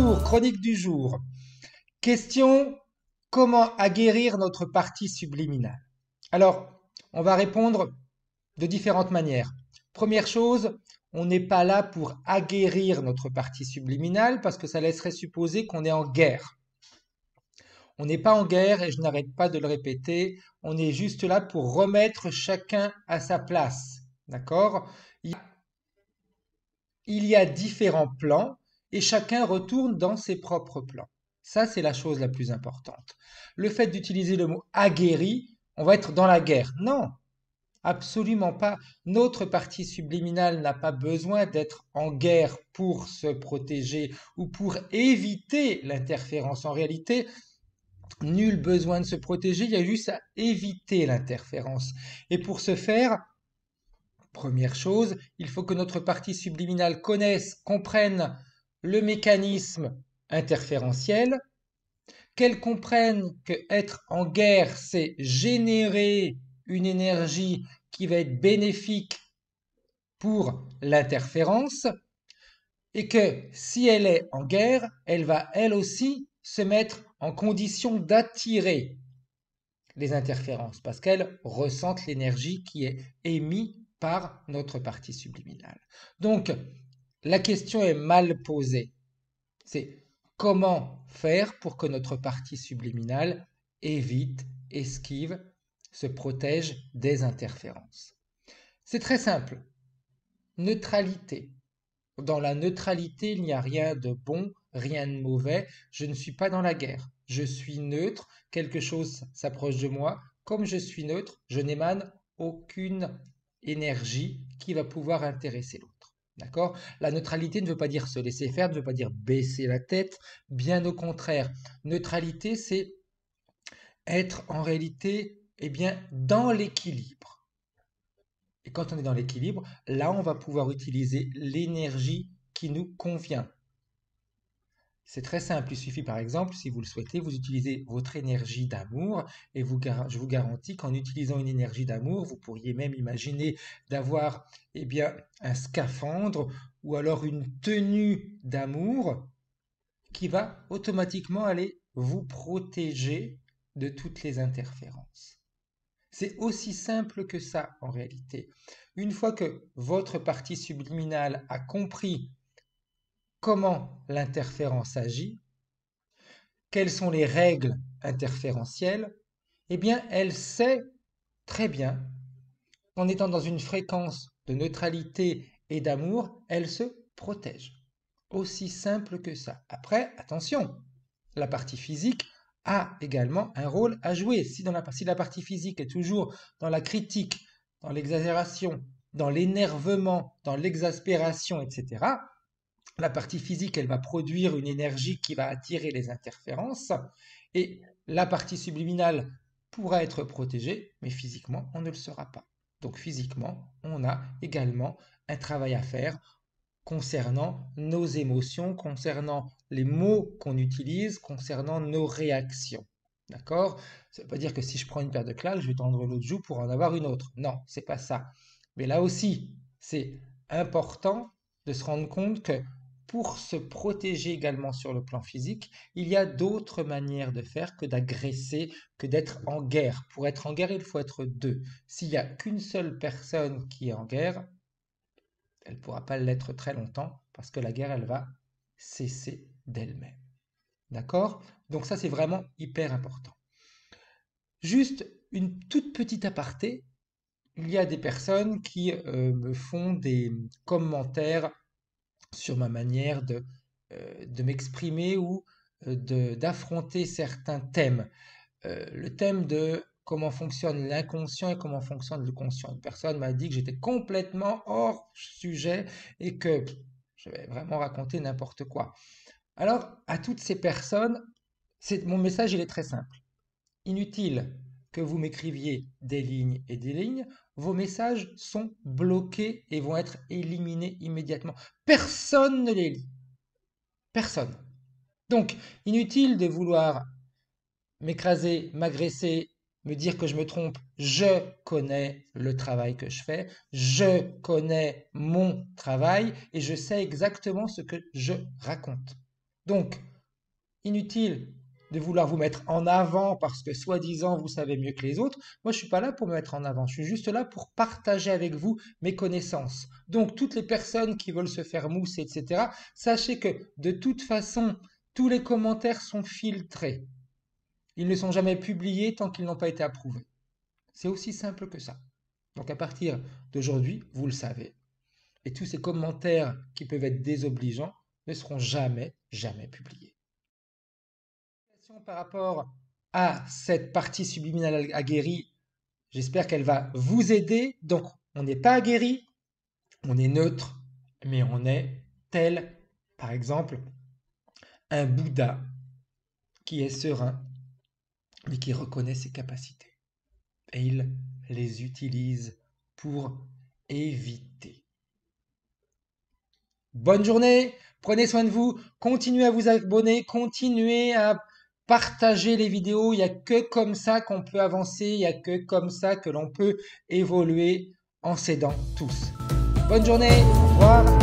Bonjour, chronique du jour. Question, comment aguerrir notre partie subliminale? Alors, on va répondre de différentes manières. Première chose, on n'est pas là pour aguerrir notre partie subliminale parce que ça laisserait supposer qu'on est en guerre. On n'est pas en guerre et je n'arrête pas de le répéter, on est juste là pour remettre chacun à sa place. D'accord? Il y a différents plans et chacun retourne dans ses propres plans. Ça, c'est la chose la plus importante. Le fait d'utiliser le mot aguerri, on va être dans la guerre. Non, absolument pas. Notre partie subliminale n'a pas besoin d'être en guerre pour se protéger ou pour éviter l'interférence. En réalité, nul besoin de se protéger, il y a juste à éviter l'interférence. Et pour ce faire, première chose, il faut que notre partie subliminale connaisse, comprenne le mécanisme interférentiel, qu'elle comprenne que être en guerre, c'est générer une énergie qui va être bénéfique pour l'interférence, et que si elle est en guerre, elle va elle aussi se mettre en condition d'attirer les interférences parce qu'elle ressentent l'énergie qui est émise par notre partie subliminale. Donc, la question est mal posée. C'est comment faire pour que notre partie subliminale évite, esquive, se protège des interférences. C'est très simple. Neutralité. Dans la neutralité, il n'y a rien de bon, rien de mauvais. Je ne suis pas dans la guerre. Je suis neutre. Quelque chose s'approche de moi. Comme je suis neutre, je n'émane aucune énergie qui va pouvoir intéresser l'autre. D'accord? La neutralité ne veut pas dire se laisser faire, ne veut pas dire baisser la tête. Bien au contraire. Neutralité, c'est être en réalité, eh bien, dans l'équilibre. Et quand on est dans l'équilibre, là, on va pouvoir utiliser l'énergie qui nous convient. C'est très simple, il suffit par exemple, si vous le souhaitez, vous utilisez votre énergie d'amour et je vous garantis qu'en utilisant une énergie d'amour, vous pourriez même imaginer d'avoir eh bien, un scaphandre ou alors une tenue d'amour qui va automatiquement aller vous protéger de toutes les interférences. C'est aussi simple que ça en réalité. Une fois que votre partie subliminale a compris comment l'interférence agit, quelles sont les règles interférentielles, eh bien elle sait très bien qu'en étant dans une fréquence de neutralité et d'amour, elle se protège. Aussi simple que ça. Après, attention, la partie physique a également un rôle à jouer. Si la partie physique est toujours dans la critique, dans l'exagération, dans l'énervement, dans l'exaspération, etc., la partie physique, elle va produire une énergie qui va attirer les interférences et la partie subliminale pourra être protégée, mais physiquement, on ne le sera pas. Donc physiquement, on a également un travail à faire concernant nos émotions, concernant les mots qu'on utilise, concernant nos réactions. D'accord? Ça ne veut pas dire que si je prends une paire de claques, je vais tendre l'autre joue pour en avoir une autre. Non, c'est pas ça. Mais là aussi, c'est important de se rendre compte que pour se protéger également sur le plan physique, il y a d'autres manières de faire que d'agresser, que d'être en guerre. Pour être en guerre, il faut être deux. S'il n'y a qu'une seule personne qui est en guerre, elle ne pourra pas l'être très longtemps parce que la guerre, elle va cesser d'elle-même. D'accord? Donc ça, c'est vraiment hyper important. Juste une toute petite aparté, il y a des personnes qui me font des commentaires sur ma manière de m'exprimer ou d'affronter certains thèmes. Le thème de comment fonctionne l'inconscient et comment fonctionne le conscient. Une personne m'a dit que j'étais complètement hors sujet et que je vais vraiment raconter n'importe quoi. Alors, à toutes ces personnes, mon message, il est très simple. Inutile que vous m'écriviez des lignes et des lignes, vos messages sont bloqués et vont être éliminés immédiatement. Personne ne les lit. Personne. Donc, inutile de vouloir m'écraser, m'agresser, me dire que je me trompe. Je connais le travail que je fais, je connais mon travail et je sais exactement ce que je raconte. Donc, inutile de vouloir vous mettre en avant parce que soi-disant vous savez mieux que les autres. Moi, je suis pas là pour me mettre en avant. Je suis juste là pour partager avec vous mes connaissances. Donc, toutes les personnes qui veulent se faire mousser, etc., sachez que de toute façon, tous les commentaires sont filtrés. Ils ne sont jamais publiés tant qu'ils n'ont pas été approuvés. C'est aussi simple que ça. Donc, à partir d'aujourd'hui, vous le savez. Et tous ces commentaires qui peuvent être désobligeants ne seront jamais, jamais publiés. Par rapport à cette partie subliminale aguerrie, j'espère qu'elle va vous aider. Donc, on n'est pas aguerri, on est neutre, mais on est tel, par exemple, un Bouddha qui est serein, mais qui reconnaît ses capacités. Et il les utilise pour éviter. Bonne journée, prenez soin de vous, continuez à vous abonner, continuez à partager les vidéos. Il n'y a que comme ça qu'on peut avancer, il n'y a que comme ça que l'on peut évoluer en s'aidant tous. Bonne journée, au revoir.